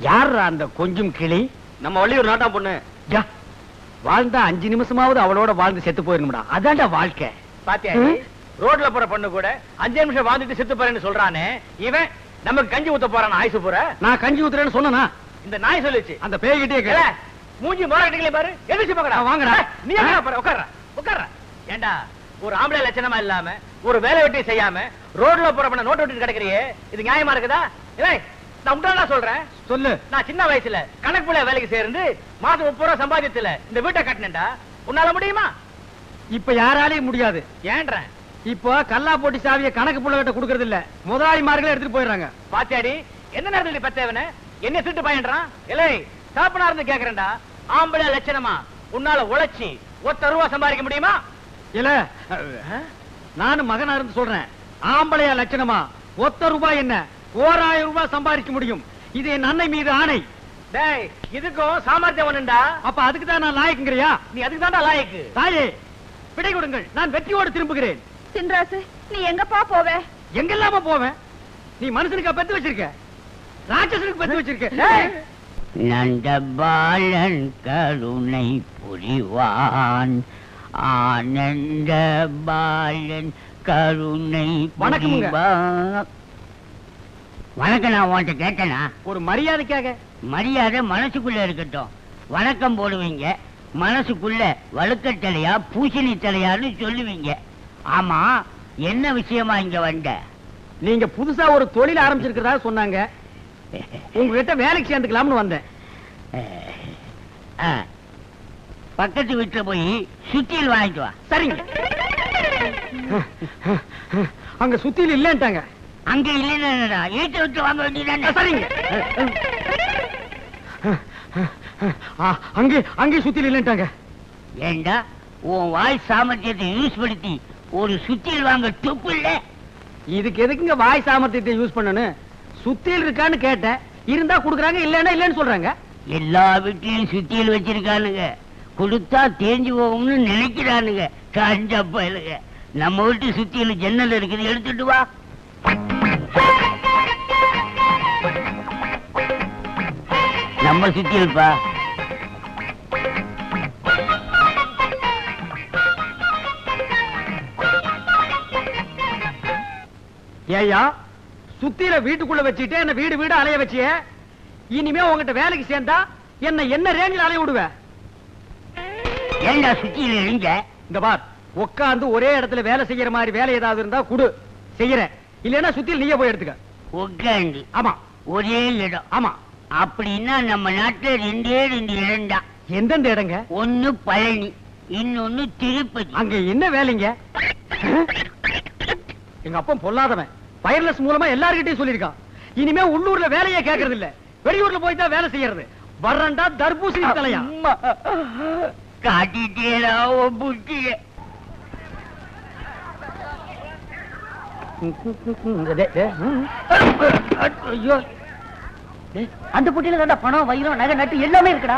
யார் அந்த கொஞ்சம் கிளி? நம்ம வள்ளியூர் நாட்டா பொண்ணு. வாழ்ந்தா 5 நிமிஷமாவது அவளோட வாழ்ந்து செத்து போயிருந்தா அதான்டா வாழ்க்கை. பாத்தியா ரோட்ல போற பொண்ணு கூட 5 நிமிஷம் வாழ்ந்துட்டு செத்து போறேன்னு சொல்றானே, இவன் நமக்கு கஞ்சி ஊத்த போறான் ஆயுசு போற. நான் கஞ்சி ஊத்துறேன்னு சொன்னா இந்த நாய் சொல்லுச்சு. அந்த பேய்கிட்டே கேள. மூஞ்சி மோரட்டிங்களே பாரு. எதிர்த்து பாக்கடா. வாங்கடா. நீ எங்க பாரு. உட்கார்ற. ஏண்டா ஒரு ஆம்பளை லட்சணமா இல்லாம ஒரு வேலை வெட்டி செய்யாம ரோட்ல போற பண்ண நோட்டு விட்டு கிடக்குறியே, இது நியாயமா இருக்குதா? நான் உண்டானா சொல்றேன். சொல்லு. நான் சின்ன வயசுல கணக்கு புள்ள வேலைக்கு சேர்ந்து மாசம் 30 ரூபாய் சம்பாதியத்துல இந்த வீட்டை கட்டினேன்டா. உன்னால முடியுமா? இப்ப யாராலையும் முடியாது. ஏன்றேன்? இப்போ கல்லா போட்டி சாவிய கணக்கு புள்ள கிட்ட குடுக்கறது இல்ல, முதலாளிமார்களே எடுத்துட்டு போயிடுறாங்க. பாத்தியாடி என்ன நேரத்துல பத்தவன என்ன திருட்டு பயன்றான்? இல்லை சாப்பனா இருந்து கேக்குறேன்டா, ஆம்பளை லட்சணமா உன்னால உழைச்சி 1 ரூபாய் சம்பாதிக்க முடியுமா? இல்ல நானும் மகனா இருந்து சொல்றேன், ஆம்பளையா லட்சணமா 1 ரூபாய் என்ன 1000 ரூபாய் சம்பாதிக்க முடியும். இது என் அன்னை மீது ஆணை. டேய் இதுக்கும் சாமர்த்தியம் ஒண்ணுடா. அப்ப அதுக்கு தான் நான் லாயக்குங்கறியா? நீ அதுக்கு தான்டா லாயக்கு. தாயே விடை கொடுங்கள், நான் வெற்றியோடு திரும்புகிறேன். சின்ராசு, நீ எங்கப்பா போவ? எங்கெல்லாம போவேன்? நீ மனுஷனுக்கு பெத்து வச்சிருக்க, ராட்சசனுக்கு பெத்து வச்சிருக்க. நந்தபாலன் கருணை புரிவான், ஆனந்த பாலன் கருணை புரிவான். வணக்கம். நான் உன்கிட்ட கேட்டேனா? ஒரு மரியாதைக்காக. மரியாதை மனசுக்குள்ள இருக்கட்டும். வணக்கம் போடுவீங்க, மனசுக்குள்ள வழுக்கத்தலையா பூசணி தலையான்னு சொல்லுவீங்க. ஆமா, என்ன விஷயமா இங்க வந்த? நீங்க புதுசா ஒரு தொழில் ஆரம்பிச்சிருக்கிறதா சொன்னாங்க, உங்ககிட்ட வேலைக்கு சேர்ந்துக்கலாம்னு வந்தேன். பக்கத்து வீட்டுல போய் சுத்தியில் வாங்கிட்டு வா. சரிங்க. அங்க சுத்தியில் இல்லன்ட்டாங்க. அங்க இல்லைன்னா ஏற்ற விட்டு வாங்க வேண்டியதானே? சரிங்க. அங்கே அங்கே சுத்தியில் இல்லன்ட்டாங்க. ஏண்டா உன் வாய் சாமர்த்தியத்தை யூஸ் படுத்தி ஒரு சுத்தியில் வாங்க துப்பு இல்ல? இதுக்கு எதுக்குங்க வாய் சாமர்த்தியத்தை யூஸ் பண்ணணும்? சுத்தியில் இருக்கான்னு கேட்டேன், இருந்தா குடுக்குறாங்க, இல்லன்னா இல்லன்னு சொல்றாங்க. எல்லா வீட்லயும் சுத்தியில் வச்சிருக்கானுங்க, கொடுத்தா தேஞ்சு போகும்னு நினைக்கிறானுங்க. காஞ்ச பயலுங்க. நம்ம வீட்டு சுத்தியில் ஜன்னல் இருக்குது, எடுத்துட்டு வா. நம்ம சுத்தியில்ப்பா. ஏயா சுத்தியில வீட்டுக்குள்ள வச்சுட்டு என்ன வீடு வீடு அலைய வச்சிய, இனிமே உங்ககிட்ட வேலைக்கு சேர்ந்தா என்ன ரேஞ்சில் அலைய விடுவ? ஏண்டா சுத்தியில எழுங்க? இந்த பார், உட்கார்ந்து ஒரே இடத்துல வேலை செய்யற மாதிரி வேலை ஏதாவது இருந்தா குடு, செய்யறேன். இல்லன்னா சுத்தியில் நீயே போய் எடுத்துக்க. உட்காந்து? ஆமா. ஒரே இடம்? ஆமா. அப்படின்னா நம்ம நாட்டுல 2 இடம் தான். எந்தெந்த இடங்க? ஒன்னு பழனி, இன்னொன்னு திருப்பதி. அங்க என்ன வேலைங்க? எங்க அப்பா பொல்லாதவன், வயர்லெஸ் மூலமா எல்லார்கிட்டையும் சொல்லிருக்கான். இனிமே உள்ளூர்ல வேலையே கேட்கறது இல்ல, வெளியூர்ல போய் தான் வேலை செய்யறது. வர்றண்டா தர்பூசணி தலையா. காட்டிட்டேடா புட்டிய. ஐயோ, அந்த புட்டியில தாண்டா பணம், வயிறம், நகை, நட்டு எல்லாமே இருக்குடா.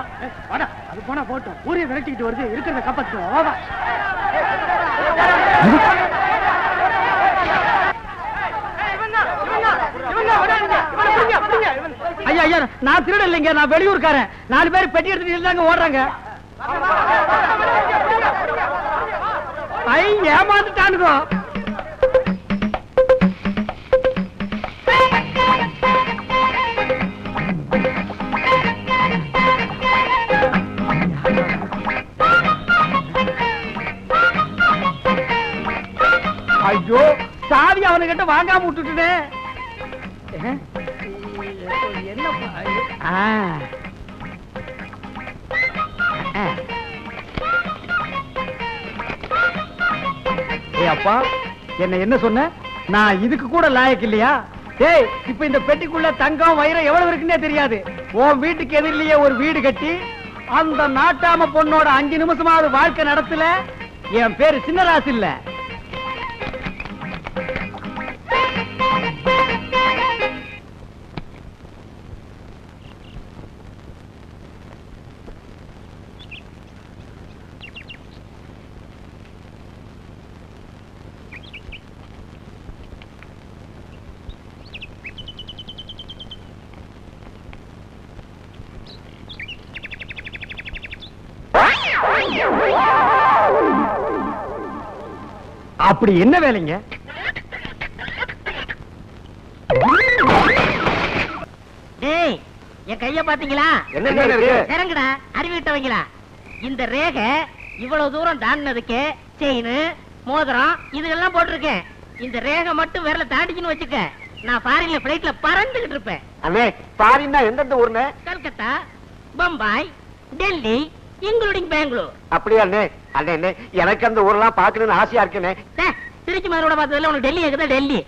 அது போனா போட்டோம், ஊரையை விரட்டிக்கிட்டு வருது, இருக்கிறத காப்பாத்துவோம். ஐயா ஐயா, நான் திருட இல்லைங்க, நான் வெளியூர்காரன். 4 பேர் பெட்டி எடுத்துட்டு இருந்தாங்க, ஓடுறாங்க. ஐ ஏமாந்துட்டானுங்க. ஐயோ, சாவி அவனுக்கிட்ட வாங்காம விட்டுட்டே. அப்பா என்ன சொன்ன? நான் இதுக்கு கூட லாயக்கு இல்லையா? டேய், இப்ப இந்த பெட்டிக்குள்ள தங்கம் வைரம் எவ்வளவு இருக்குன்னே தெரியாது. உன் வீட்டுக்கு எதிரிலேயே ஒரு வீடு கட்டி அந்த நாட்டாம பொண்ணோட 5 நிமிஷமாவது வாழ்க்கை நடத்தல. என் பேரு சின்னராசு இல்ல. அப்படி என்ன வேலைங்க? டேய், என் கைய பாத்தீங்களா? இறங்குடா, அறிவிட்டவங்களா. இந்த ரேகை இவ்வளவு தூரம் தாண்டினதுக்கு செயின், மோதிரம் இதெல்லாம் போட்டிருக்கேன். இந்த ரேகை மட்டும் விரல தாண்டிச்சுன்னு வச்சுக்க, நான் ஃபாரின்ல பிளைட்ல பறந்துகிட்டு இருப்பேன். அண்ணே, ஃபாரின்னா எந்தெந்த ஊர்னே? கல்கத்தா, பம்பாய், டெல்லி, இன்க்ளூடிங் பெங்களூர். அப்படியா அண்ணே? அண்ணே, எனக்கு அந்த ஊர்லாம் பாக்கணும்னு ஆசையா இருக்குனே. திருச்சி மதுரோட பார்த்ததுல உனக்கு டெல்லி இருக்குதா? டெல்லி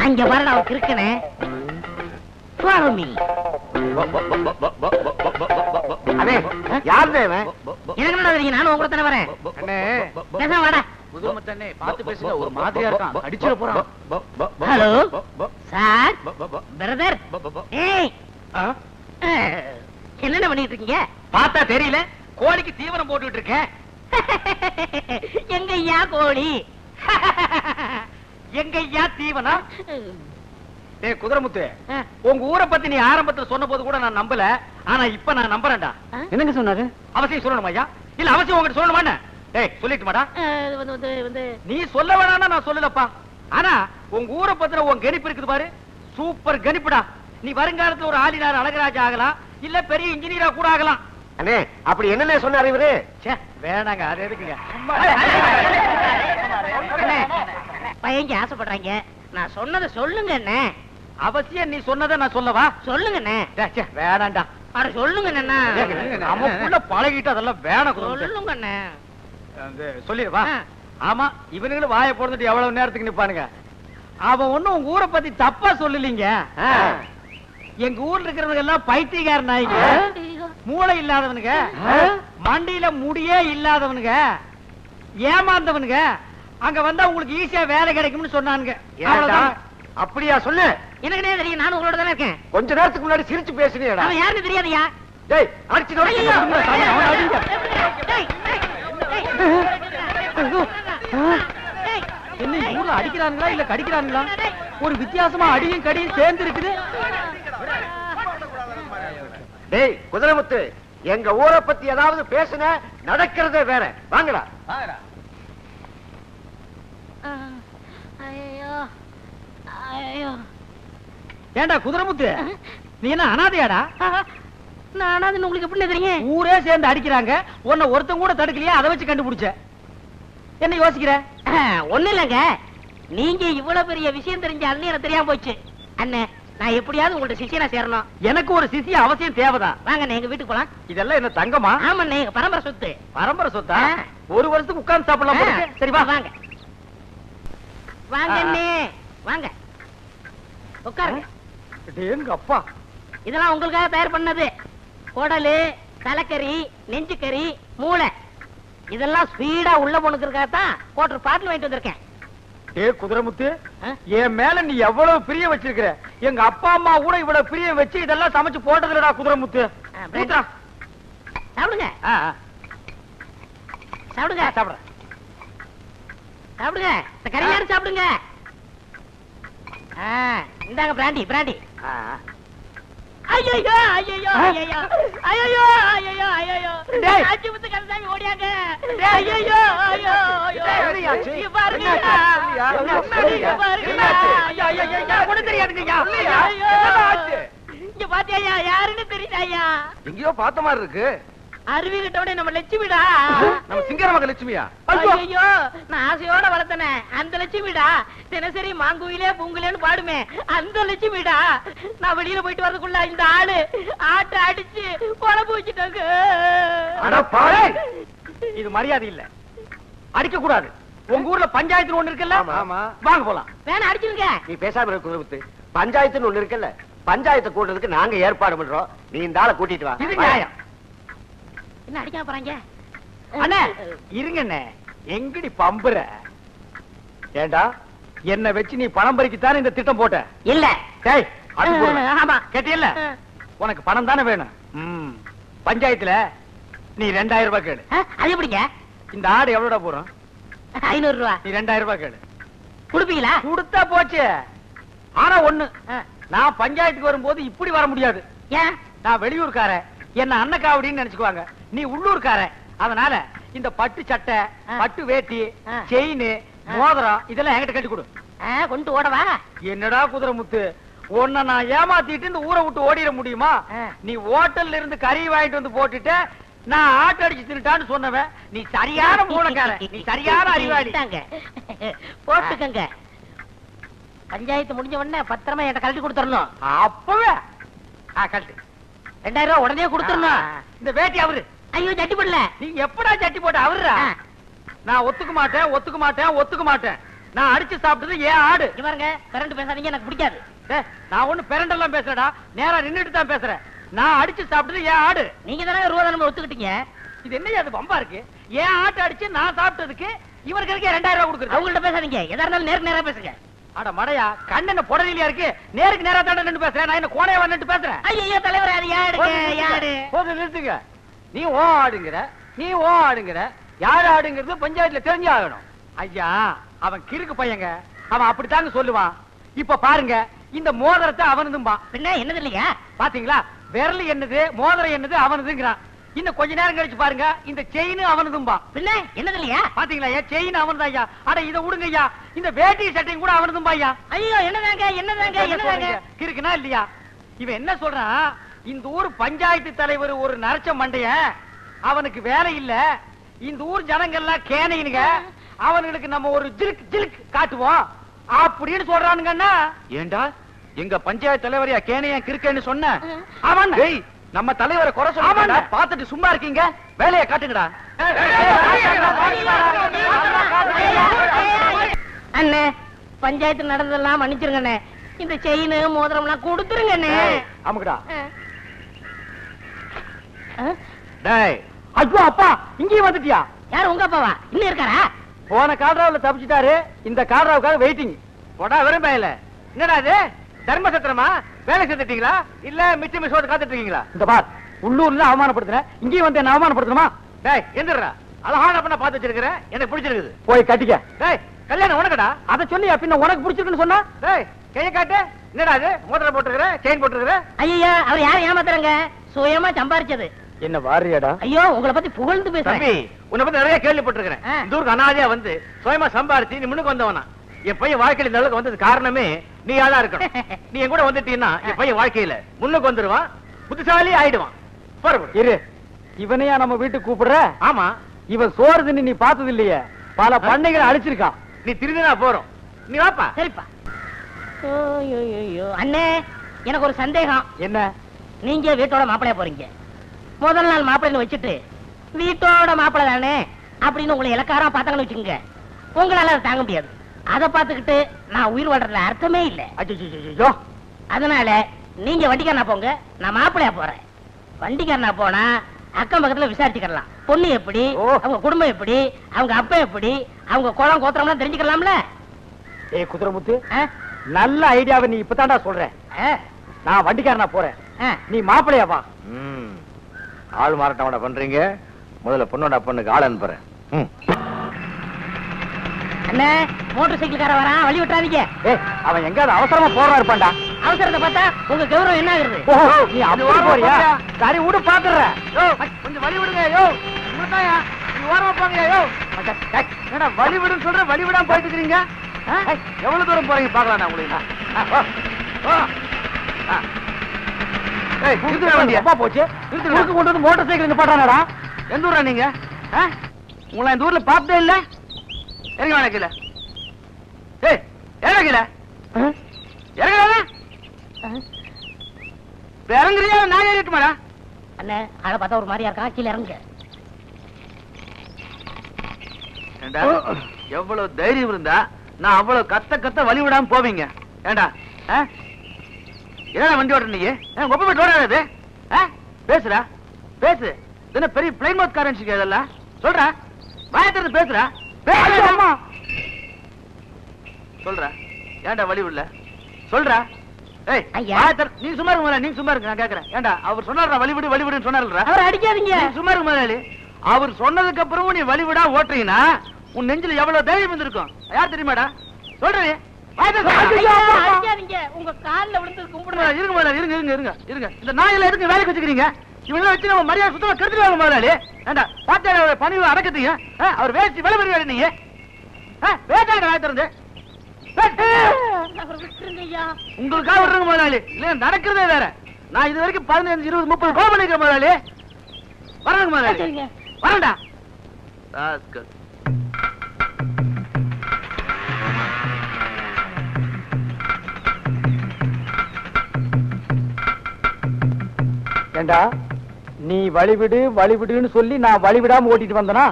அங்க வரடா அவருக்கு இருக்கனே. Follow me. அண்ணே, யார் தேவன்? எனக்கு என்ன தெரியும்? நானும் உங்க கூட தானே வரேன். அண்ணே, பேசாம வாடா. புதுமத்தண்ணே பார்த்து பேசுங்க, ஒரு மாதிரியா இருக்கான், அடிச்சிட போறான். Hello sir, brother. ஏய், என்னென்ன பண்ணிட்டு இருக்கீங்க? பார்த்தா தெரியல, கோழிக்கு தீவனம் போட்டுட்டு இருக்கேன். எங்க ஐயா கோழி? எங்க ஐயா தீவனம்? டேய் குதிரமுத்து, உங்க ஊரை பத்தி நீ ஆரம்பத்துல சொன்ன போது கூட நான் நம்பல, ஆனா இப்ப நான் நம்புறேன்டா. என்னங்க சொன்னாரு? அவசியம் சொல்லணுமா ஐயா? இல்ல அவசியம் உங்ககிட்ட சொல்லணுமா? டேய் சொல்லிட்டு மாடா. நீ சொல்ல வேணாம்னா நான் சொல்லலப்பா, ஆனா உங்க ஊரை பத்தின உன் கணிப்பு இருக்குது பாரு, சூப்பர் கணிப்புடா. நீ வருங்காலத்துல ஒரு ஆளினார் அழகராஜா ஆகலாம், இல்ல பெரிய இன்ஜினியரா கூட ஆகலாம். அண்ணே, அப்படி என்னன்னே சொன்னாரு இவரு? வேணாங்க, அது எதுக்குங்க? பையங்க ஆசைப்படுறாங்க, நான் சொன்னதை சொல்லுங்க அண்ணே. அவசியம் நீ சொன்னதை நான் சொல்லவா? சொல்லுங்க அண்ணே. வேணாண்டா. அட சொல்லுங்க அண்ணா. நமக்குள்ள பழகிட்டு அதெல்லாம் வேணாம். சொல்லுங்க அண்ணே. சொல்லிடுவா. ஆமா, இவனுங்களும் வாயை போடுறதுட்டு எவ்வளவு நேரத்துக்கு நிப்பானுங்க. அவன் ஒண்ணும் உங்க ஊரை பத்தி தப்பா சொல்லலீங்க. எங்க ஊர்ல இருக்கிறவங்க எல்லாம் பைத்தியக்கார நாய்ங்க, மூளை இல்லாதவனுங்க, மண்டியில முடியே இல்லாதவனுங்க, ஏமாந்தவனுங்க. அங்க வந்தா உங்களுக்கு ஈஸியா வேலை கிடைக்கும்னு சொன்னானுங்க. அப்படியா? சொல்லு. எனக்கு என்ன தெரியும்? நானும் உங்களோட தானே இருக்கேன். கொஞ்ச நேரத்துக்கு முன்னாடி சிரிச்சு பேசுனீடா. அவன் யாருன்னு தெரியாதயா? டேய், அடிச்சு என்ன ஊர்ல அடிக்கிறானுங்களா இல்ல கடிக்கிறானுங்களா? ஒரு வித்தியாசமா அடியும் கடியும் சேர்ந்து இருக்குது. டேய் குதிரமுத்து, எங்க ஊரை பத்தி ஏதாவது பேசுன நடக்கிறதே வேற. வாங்கடா. ஏண்டா குதிரமுத்து, நீ என்ன அனாதையாடா? நான் அனாதைன்னு உங்களுக்கு எப்படி தெரியும்? ஊரே சேர்ந்து அடிக்கிறாங்க, உன்னை ஒருத்தன் கூட தடுக்கலையா? அதை வச்சு கண்டுபிடிச்ச. என்ன யோசிக்கிற? ஒண்ணு இல்லங்க, நீங்க இவ்வளவு பெரிய விஷயம் தெரிஞ்ச அண்ணன் எனக்கு தெரியாம போச்சு. அண்ணே, நான் எப்படியாவது உங்கள்ட்ட சிஷியனா சேரணும். எனக்கு ஒரு சிஷிய அவசியம் தேவைதான். வாங்க எங்க வீட்டுக்கு போலாம். இதெல்லாம் என்ன தங்கமா? ஆமாண்ணே, எங்க பரம்பரை சொத்து. பரம்பரை சொத்தா? ஒரு வருஷத்துக்கு உட்கார்ந்து சாப்பிடலாம் போல இருக்கு. சரி வா. வாங்க வாங்க அண்ணே, வாங்க உட்காருங்க. எங்க அப்பா, இதெல்லாம் உங்களுக்காக தயார் பண்ணது. குடலு, தலைக்கறி, நெஞ்சுக்கறி, மூளை, இதெல்லாம் ஸ்பீடா உள்ள போனுக்கிறதுக்காகத்தான் கோட்டர் பாட்டில் வாங்கிட்டு வந்திருக்கேன். குதிரமுத்து, என் மேல நீ எவ்வளவு பிரியம் வச்சிருக்கிற. எங்க அப்பா அம்மா கூட இவ்வளவு பிரியம் வச்சு இதெல்லாம் சமைச்சு போட்டதுலடா குதிரமுத்து. சாப்பிடுங்க சாப்பிடுங்க சாப்பிடுறேன். சாப்பிடுங்க, இந்த கறி யாரும் சாப்பிடுங்க. இந்தாங்க பிராண்டி பிராண்டி. ஐயோ ஐயோ ஐயோ ஐயோ ஐயோ ஐயோ ஆச்சிமுத்து கந்தசாமி ஓடியாங்க. ஐயோ ஐயோ ஐயோ பாருங்க, இங்க பாத்தியா யாருன்னு தெரியுதாயா? எங்கேயோ பார்த்த மாதிரி இருக்கு. அருவி கிட்டோட நம்ம லட்சுமிடா. நம்ம சிங்கரமக லட்சுமியா? ஐயோ, நான் ஆசையோட வளர்த்தனே அந்த லட்சுமிடா. தினசரி மாங்குயிலே பூங்குலேன்னு பாடுமே அந்த லட்சுமிடா. நான் வெளியில போயிட்டு வரதுக்குள்ள இந்த ஆளு ஆட்டை அடிச்சு குழம்பு வச்சுட்டாங்க. இது மரியாதை இல்ல, அடிக்க கூடாது. உங்க ஊர்ல பஞ்சாயத்து ஒண்ணு இருக்குல்ல? வாங்க போலாம். வேணா அடிச்சுங்க. நீ பேசாம இருக்க குதிரமுத்து. பஞ்சாயத்துன்னு ஒண்ணு இருக்குல்ல, பஞ்சாயத்தை கூட்டுறதுக்கு நாங்க ஏற்பாடு பண்றோம். நீ இந்த ஆளை கூட்டிட்டு வா. இது நியாயம். என்ன அடிக்காம போறாங்க? அண்ணே இருங்க அண்ணே, எங்கடி பம்புற? ஏண்டா, என்ன வச்சு நீ பணம் பறிக்கத்தானே இந்த திட்டம் போட்ட? இல்ல. டேய், ஆமா கேட்டியல்ல, உனக்கு பணம் தானே வேணும். பஞ்சாயத்துல நீ 2000 ரூபாய் கேளு. அது எப்படிங்க? இந்த ஆடு எவ்வளவுடா போறோம்? 500 ரூபாய். நீ 2000 ரூபாய் கேளு. குடுப்பீங்களா? கொடுத்தா போச்சு. ஆனா ஒண்ணு, நான் பஞ்சாயத்துக்கு வரும்போது இப்படி வர முடியாது. ஏன் நான் வெளியூர்காரன், என்ன அன்னக்காவடின்னு நினைச்சுக்குவாங்க. நீ உள்ளூர்காரன், அதனால இந்த பட்டு சட்டை, பட்டு வேட்டி, செயின், மோதிரம் இதெல்லாம் என்கிட்ட கட்டி கொடு. கொண்டு ஓடவா? என்னடா குதிரை முத்து, உன்னை நான் ஏமாத்திட்டு இந்த ஊரை விட்டு ஓடிட முடியுமா? நீ ஹோட்டல்ல இருந்து கறி வாங்கிட்டு வந்து போட்டுட்டு நான் ஆட்ட அடிச்சு தின்னுட்டான்னு சொன்னவன் நீ சரியான மூலக்காரன், நீ சரியான அறிவாளி. போட்டுக்கங்க. பஞ்சாயத்து முடிஞ்ச உடனே பத்திரமா என்கிட்ட கழட்டி கொடுத்துடணும். அப்பவே கழட்டு. 2000 ரூபாய் உடனே கொடுத்துடணும். இந்த வேட்டி அவரு. ஐயோ சட்டி போடல. நீ எப்படா சட்டி போட்ட அவருடா. நான் ஒத்துக்க மாட்டேன், ஒத்துக்க மாட்டேன், ஒத்துக்க மாட்டேன். நான் அடிச்சு சாப்பிட்டது ஏன் ஆடு. பாருங்க, கரண்ட் பேசாதீங்க, எனக்கு பிடிக்காது. நான் ஒண்ணு பெரண்டெல்லாம் பேசுறடா, நேரா நின்னுட்டு தான் பேசுறேன். நான் அடிச்சு சாப்பிட்டது ஏன் ஆடு. நீங்க தானே ரூபா நம்ம ஒத்துக்கிட்டீங்க. இது என்ன அது பம்பா இருக்கு? ஏன் ஆட்டை அடிச்சு நான் சாப்பிட்டதுக்கு இவருக்கு 2000 ரூபாய் கொடுக்குறது. அவங்கள்ட்ட பேசாதீங்க, எதா இருந்தாலும் நேருக்கு நேரா பேசுங்க. அட மடையா, கண்ணென்ன புடலியா இருக்கு, நேருக்கு நேரா தாண்ட நின்னு பேசுறேன். நான் என்ன கோணையா வந்துட்டு பேசுறேன். ஐயோ தலைவர், அது யாரு? போது நிறுத்துங்க. நீ ஓ ஆடுங்கிற, நீ ஓ ஆடுங்கிற, யார் ஆடுங்கிறது பஞ்சாயத்துல தெரிஞ்சு ஆகணும். ஐயா, அவன் கிறுக்கு பையங்க, அவன் அப்படித்தாங்க சொல்லுவான். இப்ப பாருங்க, இந்த மோதிரத்தை அவனதும்பா. பின்ன என்னது இல்லையா? பாத்தீங்களா, விரல் என்னது மோதிரம் என்னது அவனதுங்கிறான். இன்னும் கொஞ்ச நேரம் கழிச்சு பாருங்க, இந்த செயின் அவனதும்பா. பின்ன என்னது இல்லையா? பாத்தீங்களா, ஏன் செயின் அவனதான் ஐயா. அட இதை விடுங்க ஐயா, இந்த வேட்டி சட்டையும் கூட அவனதும்பா ஐயா. ஐயோ என்னதாங்க கிறுக்குனா இல்லையா? இவன் என்ன சொல்றான், இந்த ஊர் பஞ்சாயத்து தலைவர் ஒரு நரச்ச மண்டைய, அவனுக்கு வேலை இல்ல, இந்த ஊர் ஜனங்கள்லாம் கேனையினுங்க, அவனுக்கு நம்ம ஒரு ஜிலுக் ஜிலுக் காட்டுவோம் அப்படின்னு சொல்றானுங்கன்னா. ஏண்டா எங்க பஞ்சாயத்து தலைவரையா கேனையா கிறுக்கன்னு சொன்ன? அவன் நம்ம தலைவரை குறை சொல்ல பாத்துட்டு சும்மா இருக்கீங்க, வேலையை காட்டுங்கடா. அண்ணே, பஞ்சாயத்து நடந்ததெல்லாம் மன்னிச்சிருங்கண்ணே. இந்த செயின் மோதிரம் எல்லாம் கொடுத்துருங்கண்ணே. ஆமாடா. டேய், ஐயோ அப்பா, இங்கேயும் வந்துட்டியா? யார் உங்க அப்பாவா? இன்னும் இருக்காரா? போன கால்ராவுல தப்பிச்சிட்டாரு, இந்த கால்ராவுக்காக வெயிட்டிங். போடா விரும்பல. என்னடா இது, தர்ம சத்திரமா? வேலை செஞ்சுட்டீங்களா இல்ல மிச்ச மிஷோட காத்துட்டு இருக்கீங்களா? இந்த பார், உள்ளூர்ல அவமானப்படுத்துற, இங்கேயும் வந்து என்ன அவமானப்படுத்தணுமா? டேய் எந்திரா, அழகான பண்ண பாத்து வச்சிருக்கிற, எனக்கு பிடிச்சிருக்குது, போய் கட்டிக்க. டேய், கல்யாணம் உனக்குடா, அத சொல்லியா பின்ன உனக்கு பிடிச்சிருக்குன்னு சொன்னா? டேய் கையை காட்டு. என்னடா இது, மோதிரம் போட்டுருக்கிற, செயின் போட்டுருக்கிற? ஐயா, அவர் யாரும் ஏமாத்துறாங்க, சுயமா சம்பாரிச்சது. என்ன வாரியடா? ஐயோ, உங்களை பத்தி புகழ்ந்து பேசுறேன். தம்பி, உன்னை பத்தி நிறைய கேள்விப்பட்டிருக்கிறேன். இந்த ஊருக்கு அனாதையா வந்து சுயமா சம்பாரிச்சு நீ முன்னுக்கு வந்தவனா. என் பையன் வாழ்க்கையில இந்த அளவுக்கு வந்தது காரணமே நீ யாரா இருக்கணும். நீ என் கூட வந்துட்டீன்னா என் பையன் வாழ்க்கையில முன்னுக்கு வந்துருவான், புத்திசாலி ஆயிடுவான். இரு, இவனையா நம்ம வீட்டுக்கு கூப்பிடுற? ஆமா, இவன் சோறு தின்னு நீ பார்த்தது இல்லையே, பல பண்ணைகளை அழிச்சிருக்கான். நீ திருந்தினா போறோம், நீ வாப்பா. சரிப்பா. அண்ணே, எனக்கு ஒரு சந்தேகம். என்ன? நீங்க வீட்டோட மாப்பிளைய போறீங்க, முதல் நாள் மாப்பிள்ளைன்னு வச்சுட்டு வீட்டோட மாப்பிள்ளை தானே அப்படின்னு உங்களை இலக்காரம் பார்த்தாங்கன்னு வச்சுக்கோங்க, உங்களால அதை தாங்க முடியாது. அதை பார்த்துக்கிட்டு நான் உயிர் வாழ்றதுல அர்த்தமே இல்லை. அதனால நீங்க வண்டிக்காரனா போங்க, நான் மாப்பிள்ளையா போறேன். வண்டிக்காரனா போனா அக்கம் பக்கத்துல விசாரிச்சுக்கலாம், பொண்ணு எப்படி, அவங்க குடும்பம் எப்படி, அவங்க அப்பா எப்படி, அவங்க குளம் கோத்திரம்லாம் தெரிஞ்சுக்கலாம்ல. ஏய் குதிரைமுத்து, நல்ல ஐடியாவை நீ இப்பதான்டா சொல்ற. நான் வண்டிக்காரனா போறேன், நீ மாப்பிள்ளையா வா. ஆள் மாறாட்டம் பண்றீங்க, முதல்ல பொண்ணோட பொண்ணுக்கு ஆள் அனுப்புறேன். அண்ணே, மோட்டார் சைக்கிள்கார வரான், வழி விட்டுறாதீங்க. அவன் எங்காவது அவசரமா போறா இருப்பான்டா. அவசரத்தை பார்த்தா உங்க கௌரவம் என்ன ஆகுது? நீ அப்படி போறியா? சரி விடு, பாத்துறேன். கொஞ்சம் வழி விடுங்க. யோ நீ ஓரமா போங்க. யோ என்னடா வழி விடுன்னு சொல்ற, வழி விடாம போயிட்டு இருக்கீங்க. எவ்வளவு தூரம் போறீங்க பாக்கலாம் நான் உங்களுக்கு. போச்சு கொண்டு வந்து மோட்டார் சைக்கிள் பாடுறானடா. எந்த ஊரா நீங்க? உங்களை இந்த ஊர்ல பார்த்தே இல்ல. இறங்க வேணா கீழே. ஏய் இறங்க கீழே. இறங்குறியா நான் ஏறிட்டுமாடா? அண்ணே, ஆளை பார்த்தா ஒரு மாதிரியா இருக்கான், கீழே இறங்க. எவ்வளவு தைரியம் இருந்தா நான் அவ்வளவு கத்த வழி விடாம போவீங்க. ஏண்டா என்ன வண்டி ஓடுற நீ? ஒப்ப போட்டு ஓடாது. பேசுறா பேசு, என்ன பெரிய பிளைன் மவுத் காரன் இதெல்லாம் சொல்ற, வாயத்திறது பேசுறா. சொல்ற, ஏண்டா வழி விடல சொல்றா. நீ சும்மா இருக்க, நீ சும்மா இருக்கு, நான் கேக்குறேன். ஏண்டா அவர் சொன்னாரா வழி விடு வழி விடுன்னு சொன்னாரா? அவர் அடிக்காதீங்க, சும்மா இருக்கு முதலாளி. அவர் சொன்னதுக்கு அப்புறமும் நீ வழி விடா ஓட்டுறீங்கன்னா உன் நெஞ்சில எவ்வளவு தைரியம் வந்திருக்கும் யார் தெரியுமாடா? சொல்றே அடிக்காதீங்க, உங்க கால்ல விழுந்து கும்பிடுங்க. இருங்க முதலாளி, இருங்க. இந்த நாயில எதுக்கு வேலைக்கு வச்சுக்கிறீங்க? இவங்க வச்சு நம்ம மரியாதை சுத்தமா கெடுத்துருவாங்க முதலாளி. ஏண்டா பாத்தியா பணிவு அடக்கத்தீங்க? அவர் வேஸ்ட் விலை பெறுவாரு நீங்க. வேட்டாங்க வாய் திறந்து. அவரை விட்டுருங்க ஐயா. உங்களுக்காக விடுறங்க முதலாளி. இல்ல நடக்கிறதே வேற. நான் இது வரைக்கும் 15, 20, 30 கோல் பண்ணிருக்கேன் முதலாளி. வரங்க முதலாளி. சரிங்க. வரண்டா. ஏண்டா நீ வழிவிடுன்னு சொல்லி நான் வழிவிடாம ஓட்டிட்டு வந்தனா?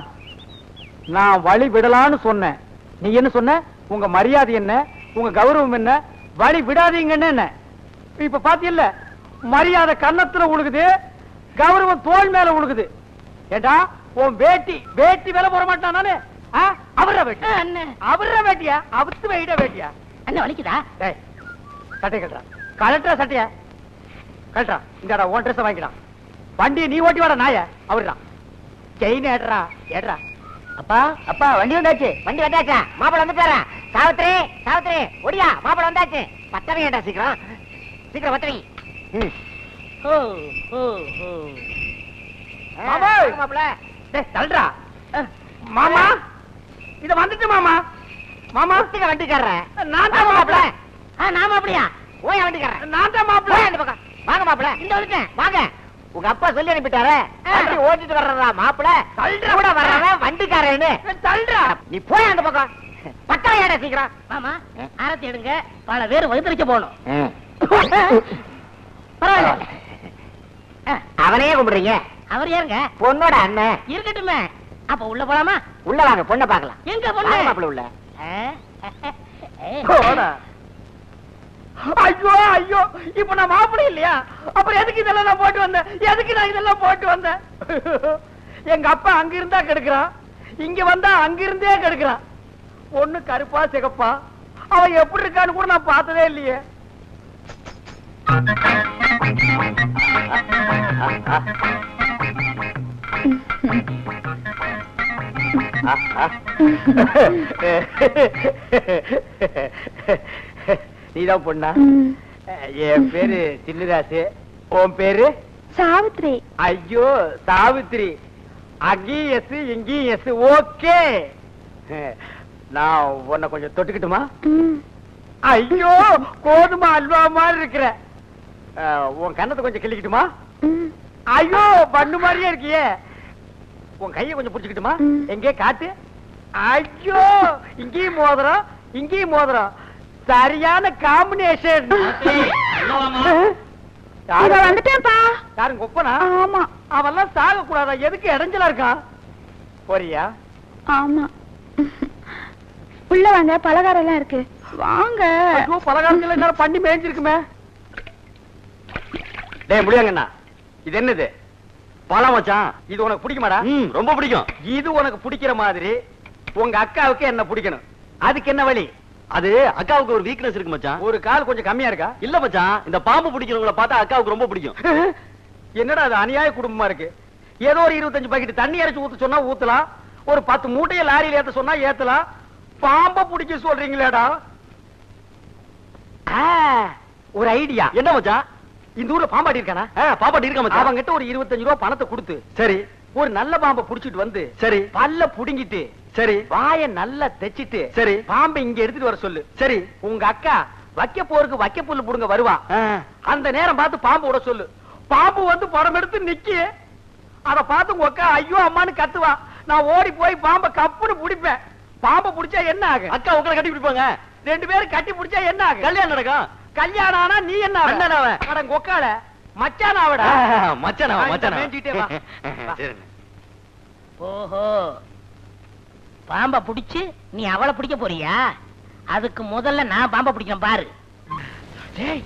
நான் வழி விடலான்னு சொன்னேன். நீ என்ன சொன்ன? உங்க மரியாதை என்ன, உங்க கௌரவம் என்ன, வழி விடாதீங்கன்னு என்ன? இப்ப பாத்தியல்ல, மரியாதை கன்னத்துல உழுகுது, கௌரவம் தோல் மேல உழுகுது. ஏண்டா உன் வேட்டி வேலை போட மாட்டான் நானு? அவர வேட்டி, அவர வேட்டியா? அவுத்து வைட வேட்டியா? அண்ணா வலிக்குதா? டேய் சட்டை கட்டுறா, கலட்டுறா சட்டையா கலட்டுறா. இந்தாடா உன் ட்ரெஸ் வாங்கிக்கலாம். வண்டியை நீ ஓட்டி வாடா நாய. அவருடா செயின் ஏடுறா. அப்பா வண்டி வந்தாச்சு. மாப்பிள வந்துட்டாரா? சாவித்திரி ஒடியா, மாப்பிள வந்தாச்சு. பத்தவங்க சீக்கிரம் பத்தவங்க. மாப்பிள டேய் தள்ளுடா. மாமா இத வந்துட்டு மாமா. வண்டிக்கார நான் தான் மாப்பிள. நாம அப்படியா? ஓய் வண்டிக்கார நான் தான் மாப்பிள. அந்த பக்கம் வாங்க மாப்பிள. இந்த வந்துட்டேன் வாங்க. உங்க அப்பா சொல்லி அனுப்பிட்டாரே, வண்டி ஓட்டிட்டு வர்றதா மாப்பிள? கூட வர்றவன் வண்டிக்காரன்னு தள்ளுடா. நீ போய் அந்த பக்கம். பக்கம் ஏடா சீக்கிரம். மாமா ஆரத்தி எடுங்க, பல பேர் வகுத்தரிக்க போகணும். பரவாயில்ல, அவனையே கும்பிடுறீங்க. அவர் யாருங்க? பொண்ணோட அண்ணன். இருக்கட்டுமே. அப்ப உள்ள போலாமா? உள்ள வாங்க, பொண்ணை பார்க்கலாம். எங்க பொண்ணு? மாப்பிள உள்ள. போடா. ஐயோ இப்ப நான் மாப்பிளை இல்லையா? அப்புறம் எதுக்கு இதெல்லாம் நான் போட்டு வந்தேன்? எங்க அப்பா அங்க இருந்தா கெடுக்கிறான், இங்க வந்தா அங்க இருந்தே கெடுக்கிறான். பொண்ணு கருப்பா சிகப்பா, அவன் எப்படி இருக்கான்னு கூட நான் பார்த்ததே இல்லையே. நீதான் பொண்ணா? என் பேரு சின்னராசு. உன் பேரு? சாவித்ரி. ஐயோ சாவித்ரி, அங்கேயும் எஸ் இங்கேயும் எஸ். ஓகே, நான் உன்னை கொஞ்சம் தொட்டுக்கிட்டுமா? ஐயோ கோதுமை அல்வா மாதிரி இருக்கிற. உன் கண்ணத்தை கொஞ்சம் கிள்ளிக்கிட்டுமா? ஐயோ பண்ணு மாதிரியே இருக்கியே. உன் கையை கொஞ்சம் புடிச்சுக்கிட்டுமா? எங்கே காட்டு. ஐயோ இங்கேயும் மோதிரம் இங்கேயும் மோதிரம், சரியான காம்பினேஷன். வந்துட்டேன்ப்பா. யாரும் கொப்பனா? ஆமா. அவெல்லாம் சாக கூடாதா? எதுக்கு இடைஞ்சலா இருக்கான்? போறியா? ஆமா. உள்ள வாங்க, பலகாரம் எல்லாம் இருக்கு. வாங்க. பலகாரத்துல என்ன பண்ணி மேய்ஞ்சிருக்குமே. டேய் முடியாங்கண்ணா, இது என்னது? பழம் வச்சான். இது உனக்கு பிடிக்குமாடா? ரொம்ப பிடிக்கும். இது உனக்கு பிடிக்கிற மாதிரி உங்க அக்காவுக்கு என்ன பிடிக்கணும். அதுக்கு என்ன வழி? அது அக்காவுக்கு ஒரு வீக்னஸ் இருக்கு மச்சான். ஒரு கால் கொஞ்சம் கம்மியா இருக்கா? இல்ல மச்சான், இந்த பாம்பு பிடிக்கிறவங்கள பார்த்தா அக்காவுக்கு ரொம்ப பிடிக்கும். என்னடா அது அநியாய குடும்பமா இருக்கு. ஏதோ ஒரு 25 பாக்கெட் தண்ணி அரைச்சு ஊத்த சொன்னா ஊத்தலாம், ஒரு 10 மூட்டையை லாரியில ஏத்த சொன்னா ஏத்தலாம். பாம்ப பிடிக்க சொல்றீங்களேடா. ஒரு ஐடியா. என்ன மச்சான்? இந்த ஊர்ல பாம்பாடி இருக்கானா? பாப்பாட்டி இருக்க மச்சான். அவங்கிட்ட ஒரு 25 ரூபாய் பணத்தை கொடுத்து சரி ஒரு நல்ல பாம்பை புடிச்சிட்டு வந்து சரி பல்ல புடுங்கிட்டு சரி வாய நல்லா தெச்சிட்டு சரி பாம்பை இங்க எடுத்துட்டு வர சொல்லு. சரி உங்க அக்கா வைக்க போருக்கு வைக்க புல்லு புடுங்க வருவா. அந்த நேரம் பார்த்து பாம்பு விட சொல்லு. பாம்பு வந்து படம் எடுத்து நிக்கி. அத பார்த்து உங்க அக்கா ஐயோ அம்மான்னு கத்துவா. நான் ஓடி போய் பாம்பை கப்புன்னு பிடிப்பேன். பாம்பை பிடிச்சா என்ன ஆகும்? அக்கா உங்களை கட்டி பிடிப்பாங்க. 2 பேரும் கட்டி பிடிச்சா என்ன ஆகும்? கல்யாணம் நடக்கும். கல்யாணம் ஆனா நீ என்ன அண்ணனாவ? அட கொக்கால மச்சானாவடா. மச்சானாவா? மச்சானா மேஞ்சிட்டே வா. சரி. ஓஹோ, பாம்ப பிடிச்சு நீ அவளை பிடிக்க போறியா? அதுக்கு முதல்ல நான் பாம்ப பிடிக்கிறேன் பாரு. டேய்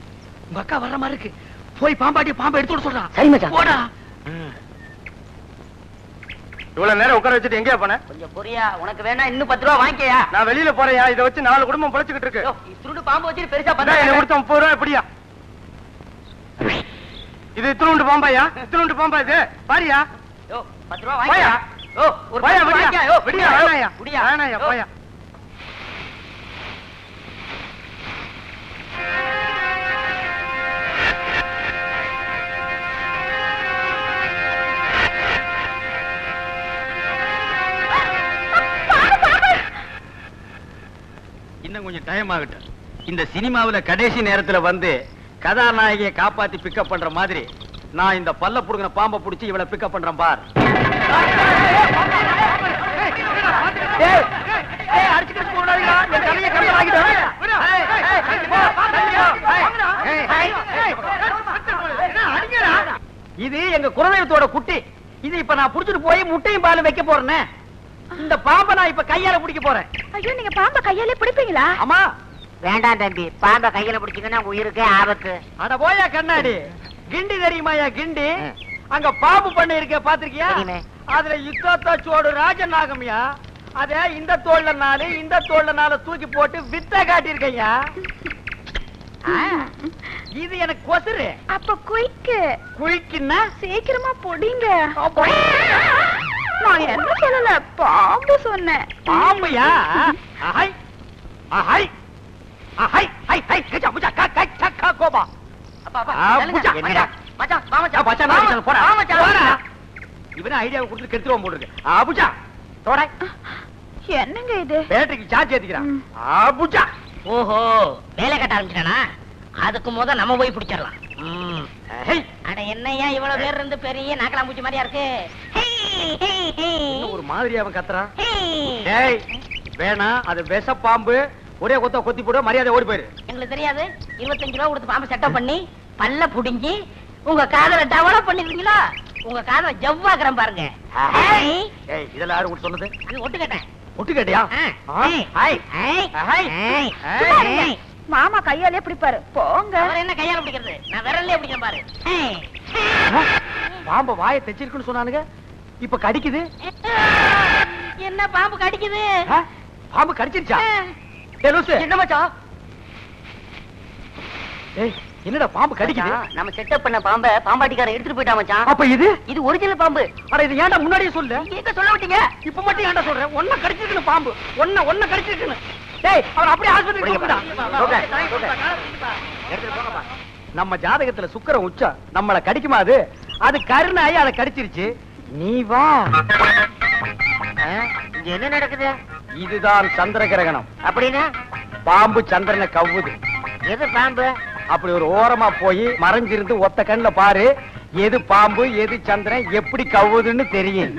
உங்க அக்கா வர்ற மாதிரி இருக்கு. போய் பாம்பாட்டி பாம்பை எடுத்து சொல்றான். சரி மச்சான். போடா. இவ்வளவு நேரம் உட்கார வச்சுட்டு எங்கேயா போன? கொஞ்சம் பொரியா, உனக்கு வேணா இன்னும் 10 ரூபா வாங்கிக்கயா? நான் வெளியில போறேயா. இதை வச்சு 4 குடும்பம் பொழைச்சுக்கிட்டு இருக்கு. சுருண்டு பாம்பு வச்சு பெருசா என்ன கொடுத்த 30 ரூபாய் எப்படியா? இது இத்தினுண்டு பாம்பாயா? இத்தினுண்டு பாம்பா இது? பாரியா? 10 ரூபா போயா? வாங்கிக்கயா? ஒரு போயா, 10 ரூபா விடியா. வாங்கிக்கயா? விடியா, வேணாயா. விடியா. வேணாயா, போயா. இன்னும் கொஞ்சம் டைம் ஆகட்டும். இந்த சினிமாவுல கடைசி நேரத்துல வந்து கதாநாயகியை காப்பாத்தி பிக்கப் பண்ற மாதிரி நான் இந்த பல்ல புடுங்கின பாம்பை புடிச்சு இவளை பிக்கப் பண்றேன் பார். இது எங்க குலதெய்வத்தோட குட்டி. இது இப்ப நான் புடிச்சிட்டு போய் முட்டையும் பாலும் வைக்க போறேன். இந்த பாம்பை நான் இப்ப கையால பிடிக்க போறேன். ஐயோ நீங்க பாம்பை கையாலே பிடிப்பீங்களா? ஆமா. வேண்டாம் தம்பி, பாம்பை கையில பிடிச்சிங்கன்னா உயிருக்கே ஆபத்து. அட போயா கண்ணாடி, கிண்டி தெரியுமாயா கிண்டி? அங்க பாம்பு பண்ண இருக்க பாத்திருக்கியா? தெரியுமே. அதுல யுத்தத்தோடு ராஜநாகம்யா. அத இந்த தோல்ல நாலு இந்த தோல்ல நாலு தூக்கி போட்டு வித்த காட்டியிருக்கையா. இது எனக்கு கொசுரு. அப்ப குயிக்கு குயிக்குன்னா சீக்கிரமா பொடிங்க. நான் என்ன சொல்லல, பாம்பு சொன்னேன். பாம்புயா? அஹை அஹை அஹை ஹை ஹை கச்சா புச்சா கா கா சா கா கோபா. புச்சா என்னடா மச்சான், வா மச்சான். மச்சான் நான் போடா. வா மச்சான். போடா. இவனே ஐடியாவை கொடுத்து கெடுத்துருவான் போல இருக்கு. புச்சா தோடா. என்னங்க இது? பேட்டரிக்கு சார்ஜ் ஏத்திக்கிறான். புச்சா. ஓஹோ, வேலை கட்ட ஆரம்பிச்சிட்டானா? அதுக்கு முத நம்ம போய் பிடிச்சிடலாம். ஹை அட என்னையா இவ்வளவு பேர் இருந்து பெரிய நாக்கலாம் பூச்சி மாதிரியா இருக்கு? ஒரு மாதிரி அவன் கத்துறான். ஹேய். டேய் வேணா, அது விஷ பாம்பு. ஒரே கொத்த கொத்தி போடு, மரியாதை ஓடி போயிரு. எங்களுக்கு தெரியாது. 25 ரூபா கொடுத்து பாம்பு செட்டப் பண்ணி பல்ல புடுங்கி உங்க காதல டெவலப் பண்ணிருக்கீங்களா? உங்க காதல ஜவ்வாக்குறேன் பாருங்க. ஹேய். ஏய் இதெல்லாம் யாரு கூட சொன்னது? அது ஒட்டு கேட்டேன். ஒட்டு கேட்டியா? Hey. High hey. High hey. சும்மா இருங்க. ஹேய். மாமா கையாலே பிடிப்பாரு, போங்க. அவர் என்ன கையால பிடிக்கிறது? நான் விரல்லே பிடிக்கிறேன் பாரு. ஹேய். பாம்பு வாயை தெச்சிருக்குன்னு சொன்னானுங்க. இப்ப கடிக்குது. என்ன பாம்பு கடிக்குது? பாம்பு கடிச்சிருச்சா? டேய் லூசு. என்ன மச்சான்? ஏய் என்னடா பாம்பு கடிக்குது? நம்ம செட்டப் பண்ண பாம்பை பாம்பாட்டிக்காரன் எடுத்துட்டு போயிட்டான் மச்சான். அப்ப இது இது ஒரிஜினல் பாம்பு. அட இது ஏன்டா முன்னாடியே சொல்ல? நீங்க எங்க சொல்ல விட்டீங்க? இப்ப மட்டும் ஏன்டா சொல்ற? ஒண்ணு கடிச்சிருக்குன்னு பாம்பு. ஒண்ணு கடிச்சிருக்குன்னு. டேய் அவன் அப்படியே ஆஸ்பத்திரிக்கு கூப்பிடா. நம்ம ஜாதகத்துல சுக்கிரன் உச்சம். நம்மள கடிக்குமா அது? அது கருணாயி அதை கடிச்சிருச்சு. நீ வா. இங்க என்ன நடக்குது? இதுதான் சந்திர கிரகணம். அப்படின்னா பாம்பு சந்திரனை கவ்வுது. எது பாம்பு? அப்படி ஒரு ஓரமா போய் மறைஞ்சிருந்து ஒத்த கண்ணுல பாரு. எது பாம்பு எது சந்திரன் எப்படி கவ்வுதுன்னு தெரியும்.